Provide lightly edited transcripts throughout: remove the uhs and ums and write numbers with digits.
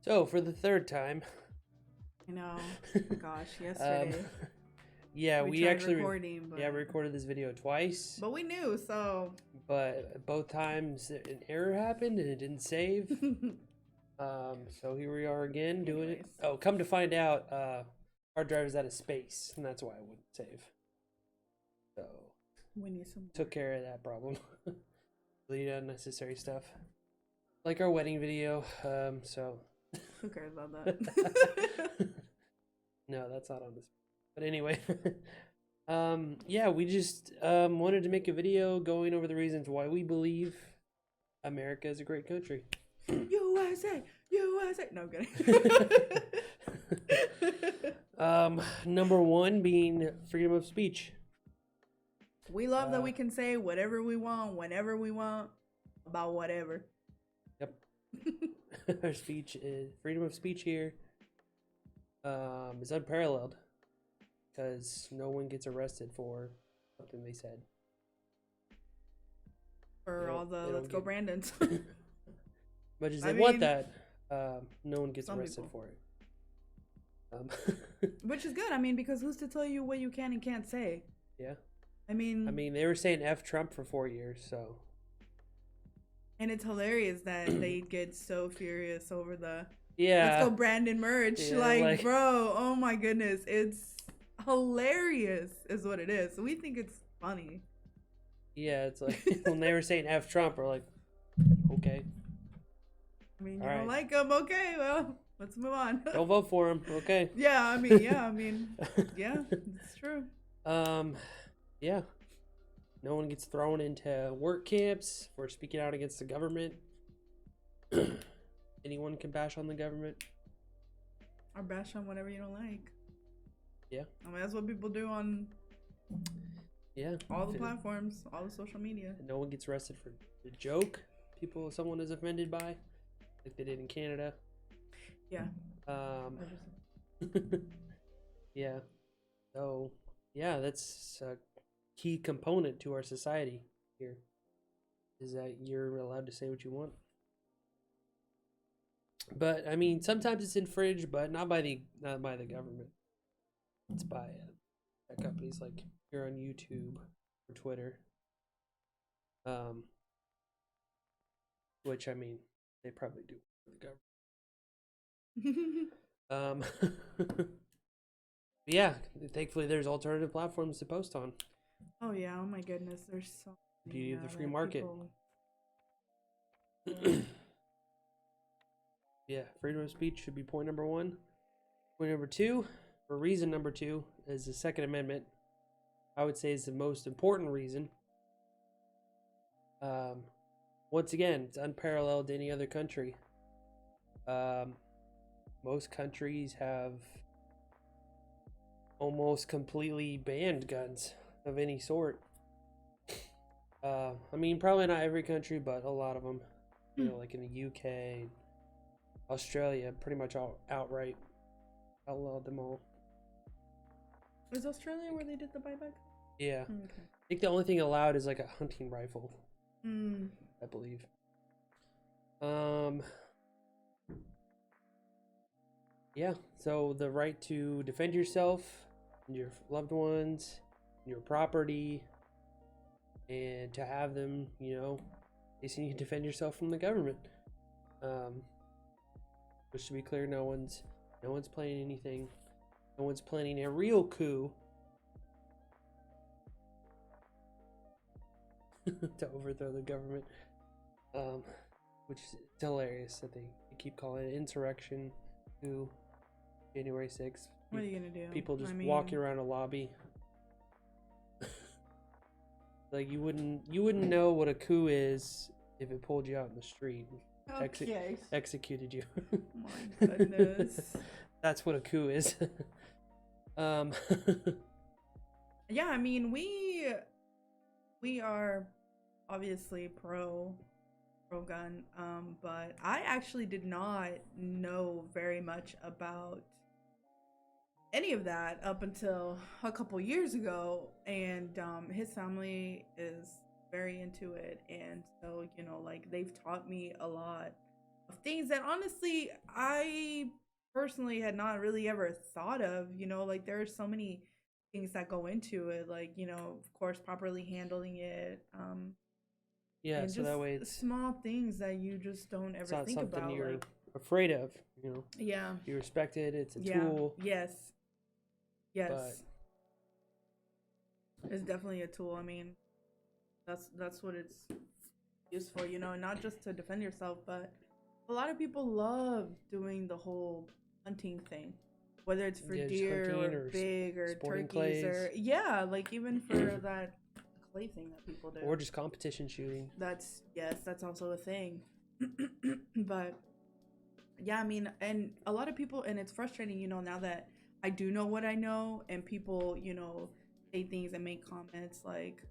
So, for the third time, I know. Oh gosh, um, yesterday yeah, we we tried actually, recording, yeah, but recorded this video twice, we knew. So, but both times an error happened and it didn't save. So here we are again doing it. anyways, Oh, come to find out, hard drive is out of space, and that's why I wouldn't save. So, we need some. took care of that problem. Delete unnecessary stuff, like our wedding video. So. Who cares about that? No, that's not on this. But anyway, yeah, we just wanted to make a video going over the reasons why we believe America is a great country. USA, USA. No, I'm kidding. Number one being freedom of speech. We love that we can say whatever we want, whenever we want, about whatever. Yep. Our speech is freedom of speech here. Is unparalleled because no one gets arrested for something they said. For all the let's go Brandons. Much as they want that, no one gets arrested for it. Which is good. I mean, because who's to tell you what you can and can't say? Yeah. I mean, they were saying F Trump for 4 years, so. And it's hilarious that they get so furious over the yeah. let's go Brandon merch. Yeah, like, bro, oh my goodness. It's hilarious is what it is. So we think it's funny. Yeah, it's like when they were saying F Trump, we're like, okay. I mean, you don't like him. Okay, well, let's move on. Don't vote for him. Okay. Yeah, yeah, it's true. Yeah. No one gets thrown into work camps for speaking out against the government. Anyone can bash on the government. Or bash on whatever you don't like. Yeah. I mean, that's what people do on all the platforms, all the social media. No one gets arrested for a joke someone is offended by, like they did in Canada. Yeah. Yeah. So, yeah, that's a key component to our society here, is that you're allowed to say what you want. But I mean, sometimes it's infringed, but not by the government. It's by companies like here on YouTube or Twitter. Which I mean, they probably do for the government. Yeah, thankfully there's alternative platforms to post on. Oh yeah, oh my goodness, there's so many. Beauty of the free market. Yeah, freedom of speech should be point number one. Point number two, or reason number two, is the Second Amendment. I would say is the most important reason. Once again, it's unparalleled to any other country. Most countries have almost completely banned guns of any sort. I mean, probably not every country, but a lot of them. You know, like in the UK, Australia, pretty much outright outlawed them all. Was Australia where they did the buyback? Yeah. Okay. I think the only thing allowed is like a hunting rifle. I believe. Yeah, so the right to defend yourself and your loved ones, your property, and to have them, you know, basically you defend yourself from the government. Which, to be clear, no one's planning anything. No one's planning a real coup to overthrow the government. Which is hilarious that they keep calling it insurrection, coup, January 6th. What are you gonna do? People just walking around a lobby. Like you wouldn't know what a coup is if it pulled you out in the street. Okay. Executed you. My goodness. That's what a coup is. Yeah, I mean, we are obviously pro gun, but I actually did not know very much about any of that up until a couple years ago, and his family is very into it, and so, you know, like, they've taught me a lot things that honestly I personally had not really ever thought of. Like there are so many things that go into it, like of course, properly handling it, Yeah, and so just that way it's small things that you just don't it's ever not think something about, you're like afraid of. yeah, You respect it. It's a yeah, tool, yes, but yes, it's definitely a tool. I mean, that's what it's used for, not just to defend yourself, but a lot of people love doing the whole hunting thing, whether it's for yeah, just deer hunting or or big or sporting turkeys, clays, or yeah, like even for that clay thing that people do. or just competition shooting. That's yes, that's also a thing. But yeah, I mean, and a lot of people, and it's frustrating, now that I do know what I know, and people, say things and make comments like,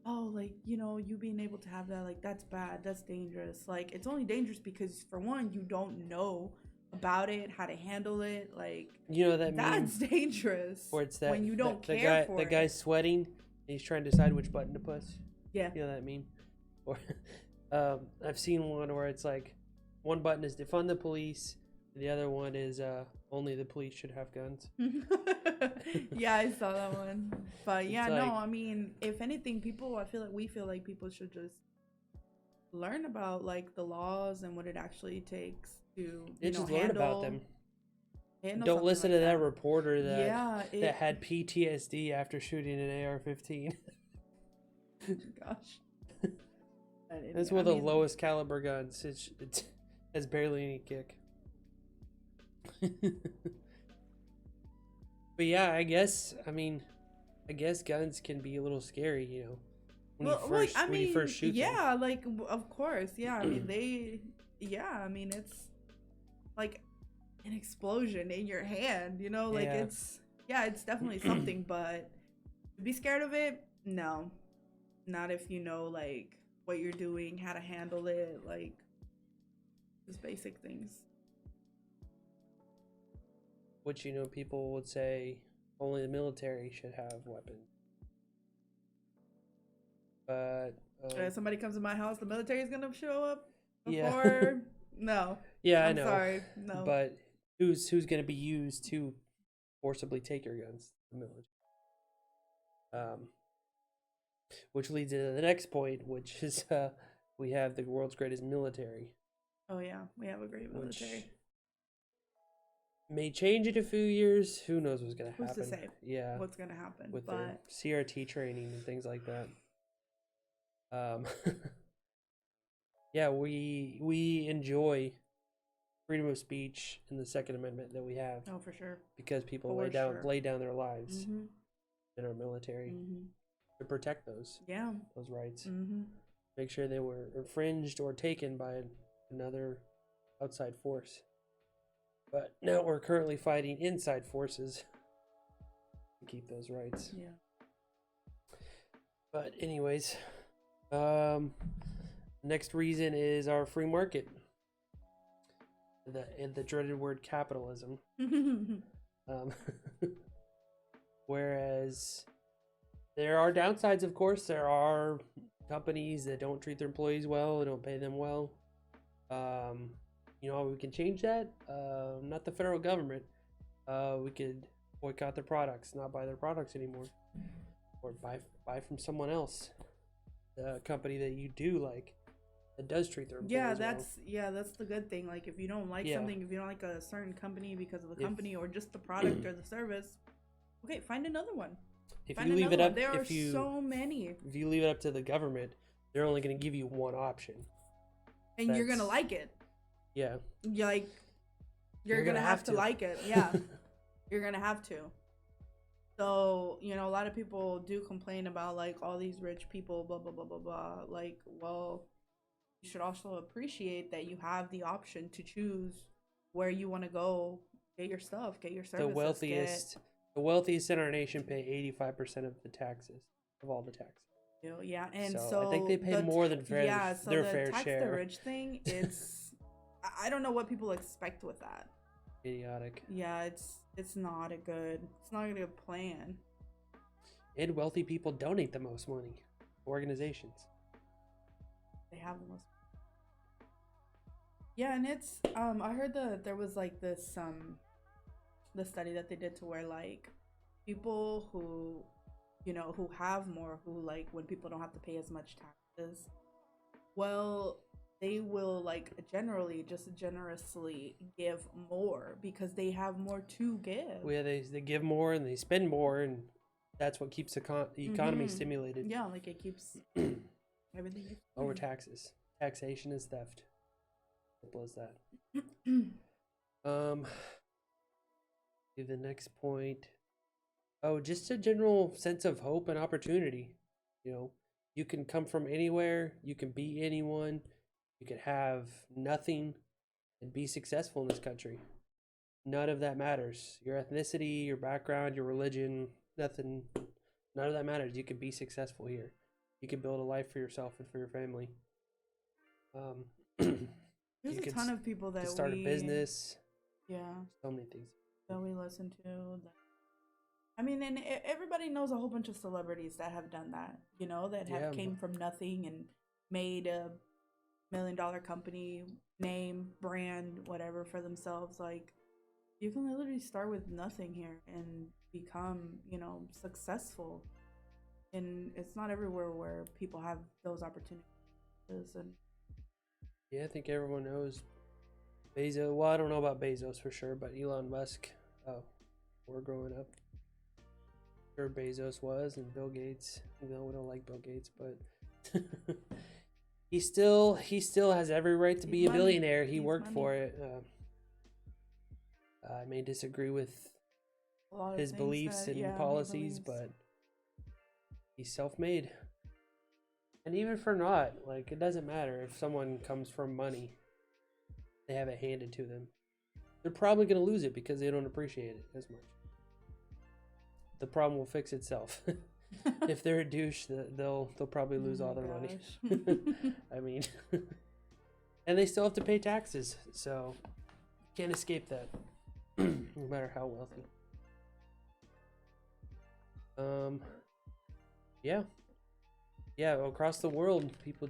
oh, like, you being able to have that, like, that's bad, that's dangerous. Like, it's only dangerous because, for one, you don't know about it, how to handle it. Like, That meme that's dangerous where it's when you don't the care guy for the it. guy's sweating and he's trying to decide which button to push. Yeah. You know that meme? Or I've seen one where it's like one button is defund the police, and the other one is only the police should have guns. Yeah, I saw that one. But yeah, It's no, like- I mean, if anything, we feel like people should just learn about like the laws and what it actually takes to just learn about them. handle Don't something listen like to that reporter that Yeah, that had PTSD after shooting an AR-15. gosh. That's one of the lowest caliber guns. It has barely any kick. But yeah, I guess guns can be a little scary, when you first shoot them. yeah, like of course, yeah. I mean, it's like an explosion in your hand, like Yeah. it's definitely something, but to be scared of it, no, not if you know like what you're doing, how to handle it, like just basic things. Which people would say only the military should have weapons. But Somebody comes to my house, the military is gonna show up Yeah. before. No, yeah, I I'm know. sorry, no. But who's going to be used to forcibly take your guns? The military. Which leads into the next point, which is we have the world's greatest military. Oh yeah, we have a great military. Which may change in a few years. Who knows what's going to happen? Who's to say? Yeah, What's gonna happen? with But their CRT training and things like that. Yeah, we enjoy freedom of speech in the Second Amendment that we have oh, for sure. because people For sure. lay down their lives Mhm. in our military Mhm. to protect those Yeah. rights. Mhm. Make sure they were infringed or taken by another outside force. But now we're currently fighting inside forces to keep those rights. Yeah. But anyways, next reason is our free market. The dreaded word capitalism. Whereas there are downsides, of course. There are companies that don't treat their employees well, they don't pay them well. We can change that. Not the federal government. We could boycott their products, not buy their products anymore, or buy from someone else, the company that you do like, that does treat their employees that's the good thing. Like if you don't like Yeah. something, if you don't like a certain company because of the company or just the product or the service, okay, find another one. If Find you leave another it one. up, There are if you so many, if you leave it up to the government, they're only going to give you one option. and you're gonna That's- like it. Yeah, Like you're gonna have to like it. Yeah, you're gonna have to. So a lot of people do complain about like all these rich people, blah blah blah blah blah. Like, well, you should also appreciate that you have the option to choose where you want to go, get your stuff, get your services. the wealthiest in our nation pay 85% of the taxes, of all the taxes. Yeah, and So I think they pay more than so their the fair tax share. the rich thing, it's I don't know what people expect with that. Idiotic. Yeah, it's not a good plan. And wealthy people donate the most money to organizations. They have the most. Yeah, and it's I heard that there was like this the study that they did to where like people who who have more, who like when people don't have to pay as much taxes, well, they will like generally just generously give more because they have more to give. Where they give more and they spend more, and that's what keeps the economy Mm-hmm. stimulated. Yeah, like it keeps everything Lower taxes. Taxation is theft. Simple as that. Um, to the next point. Oh, just a general sense of hope and opportunity. You know, you can come from anywhere, you can be anyone, you could have nothing and be successful in this country. None of that matters. Your ethnicity, your background, your religion, nothing, none of that matters. You can be successful here. You can build a life for yourself and for your family. There's You a could ton of people that start a business. yeah, So many things. that we listen to. I mean, and everybody knows a whole bunch of celebrities that have done that. That have Yeah, came from nothing and made a $1 million company, name, brand, whatever for themselves. Like, you can literally start with nothing here and become, successful. And it's not everywhere where people have those opportunities. And yeah, I think everyone knows Bezos. Well, I don't know about Bezos for sure, but Elon Musk. Oh, we're growing up. Sure, Bezos was, and Bill Gates. Even though we don't like Bill Gates, but he still has every right to be a billionaire. He worked for it. I may disagree with his beliefs and policies, but he's self-made. And even for not, like, it doesn't matter if someone comes from money, they have it handed to them. They're probably going to lose it because they don't appreciate it as much. The problem will fix itself. If they're a douche, they'll probably lose all their money. I mean, and they still have to pay taxes, so can't escape that, no matter how wealthy. Yeah, across the world, people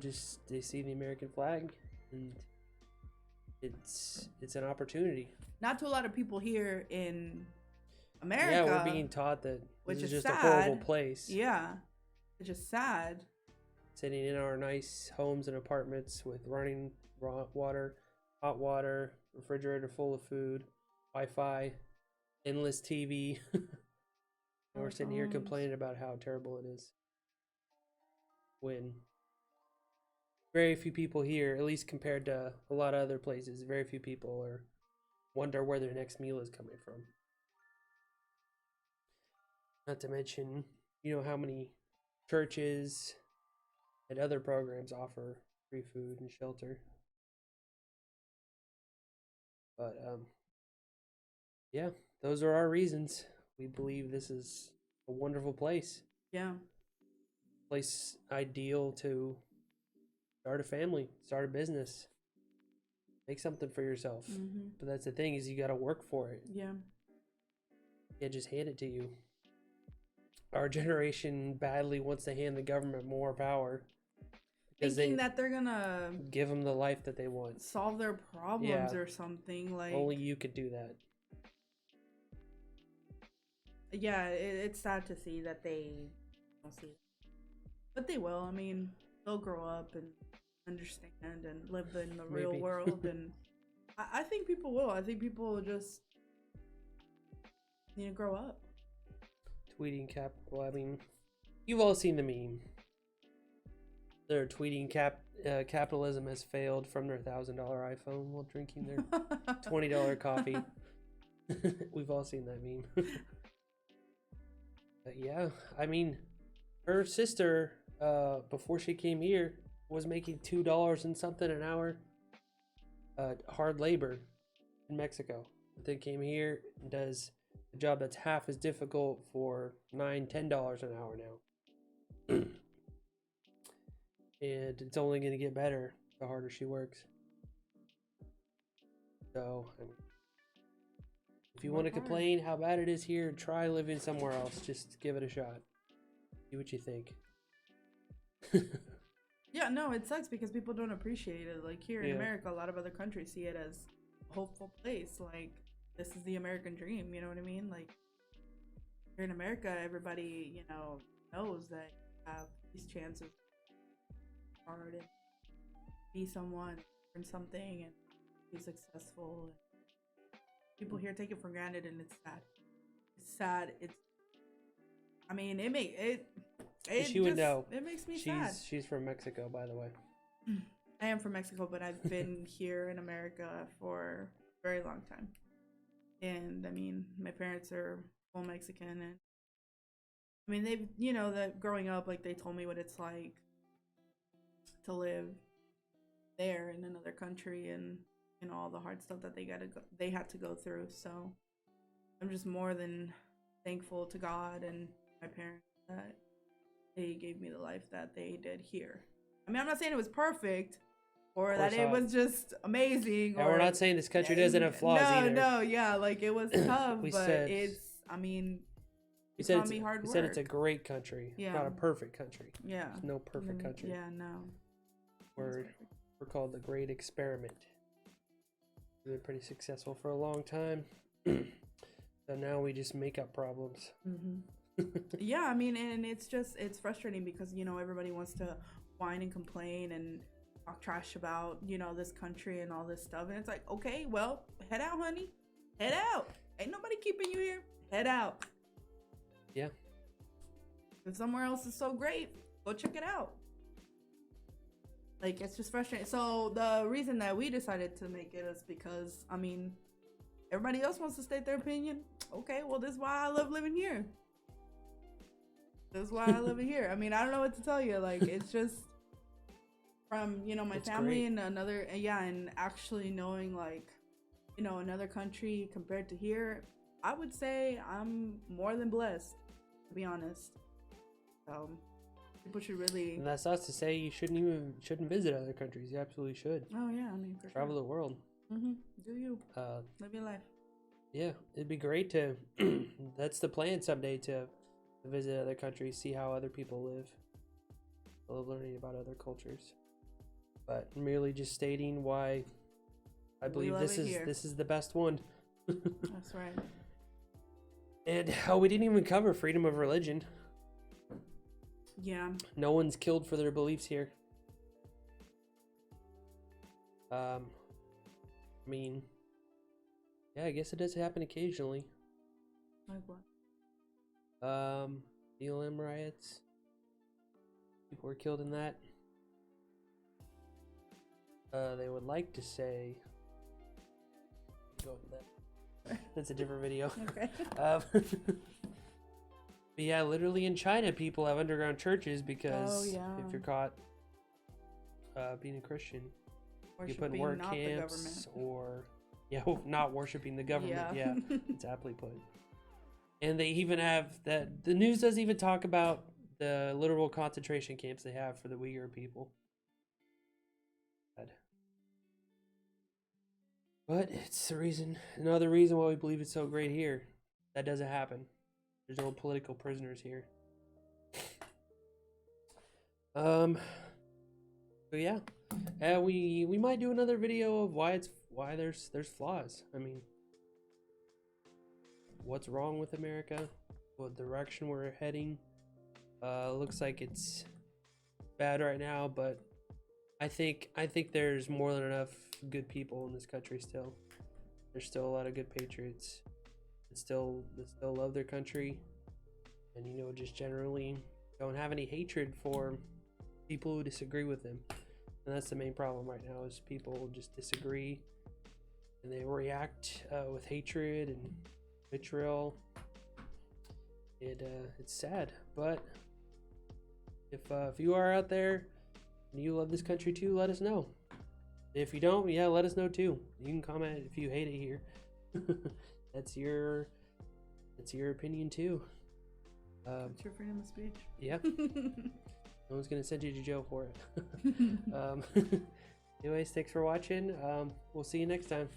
they see the American flag, and it's an opportunity. Not to a lot of people here in America. Yeah, we're being taught that which this is is just sad. a horrible place. Yeah, it's just sad. Sitting in our nice homes and apartments with running water, hot water, refrigerator full of food, Wi-Fi, endless TV. And we're sitting here complaining about how terrible it is. When very few people here, at least compared to a lot of other places, very few people wonder where their next meal is coming from. Not to mention, how many churches and other programs offer free food and shelter. But yeah, those are our reasons. We believe this is a wonderful place. Yeah. Place ideal to start a family, start a business, make something for yourself. Mm-hmm. But that's the thing, is you got to work for it. Yeah. Can't just hand it to you. Our generation badly wants to hand the government more power, thinking that they're gonna give them the life that they want, solve their problems or something. Like, only you could do that. Yeah, it's sad to see that they don't see it, but they will. I mean, they'll grow up and understand and live in the real world, and I think people will. I think people just need to grow up. Tweeting well, I mean, you've all seen the meme. They're tweeting capitalism has failed from their $1,000 iPhone while drinking their $20 coffee. We've all seen that meme. But yeah, I mean, her sister, before she came here, was making $2 and something an hour, hard labor in Mexico. But then came here and does a job that's half as difficult for $9-10 an hour now. And it's only going to get better the harder she works. So, I mean, if you want to complain how bad it is here, try living somewhere else. Just give it a shot. See what you think. Yeah, no, it sucks because people don't appreciate it. Like here in Yeah. America, a lot of other countries see it as a hopeful place. Like this is the American dream. You know what I mean? Like here in America, everybody knows that you have these chances hard and be someone, learn something, and be successful. People here take it for granted, and it's sad. It's sad. I mean, She would know. It makes me sad. She's from Mexico, by the way. I am from Mexico, but I've been here in America for a very long time. And I mean, my parents are full Mexican, and I mean, they've, that growing up, like they told me what it's like to live there in another country and all the hard stuff that they had to go through. So I'm just more than thankful to God and my parents that they gave me the life that they did here. I mean, I'm not saying it was perfect or that it was just amazing. And we're not saying this country doesn't have flaws either. No, yeah, like it was tough, but it's, I mean, you said it's a great country. Yeah. Not a perfect country. Yeah. There's no perfect country. Yeah, no. We're called the Great Experiment. We've been pretty successful for a long time. So now we just make up problems. Yeah, I mean, and it's frustrating because, everybody wants to whine and complain and talk trash about, this country and all this stuff. And it's like, okay, well, head out, honey. Head out. Ain't nobody keeping you here. Head out. Yeah. If somewhere else is so great, go check it out. Like, it's just frustrating. So the reason that we decided to make it is because, I mean, everybody else wants to state their opinion. Okay, well, this is why I love living here. This is why I live here. I mean, I don't know what to tell you. Like, it's just from, my family and and actually knowing, like, another country compared to here, I would say I'm more than blessed, to be honest. So people should really. And that's not to say you shouldn't visit other countries. You absolutely should. Oh yeah, I mean, for travel sure. the world. Do you live your life? Yeah, it'd be great to. That's the plan someday, to visit other countries, see how other people live. I love learning about other cultures, but merely just stating why I believe this is the best one. That's right. And we didn't even cover freedom of religion. Yeah. No one's killed for their beliefs here. I mean, yeah, I guess it does happen occasionally. Like what? BLM riots. People were killed in that. They would like to say. Go with that. That's a different video. Okay. But yeah, literally in China, people have underground churches because if you're caught being a Christian, you put in work camps or not worshiping the government. Yeah, it's aptly put. And they even have that. The news doesn't even talk about the literal concentration camps they have for the Uyghur people. But it's another reason why we believe it's so great here. That doesn't happen. There's no political prisoners here. So yeah, we might do another video of why there's flaws. I mean, what's wrong with America? What direction we're heading? Looks like it's bad right now, but I think there's more than enough good people in this country still. There's still a lot of good patriots that still love their country, and just generally don't have any hatred for people who disagree with them. And that's the main problem right now, is people just disagree and they react with hatred and vitriol. It's sad, but if you are out there and you love this country too, let us know. If you don't, let us know too. You can comment if you hate it here. That's your opinion too. It's your freedom of speech. Yeah. No one's gonna send you to jail for it. Anyways, thanks for watching. We'll see you next time.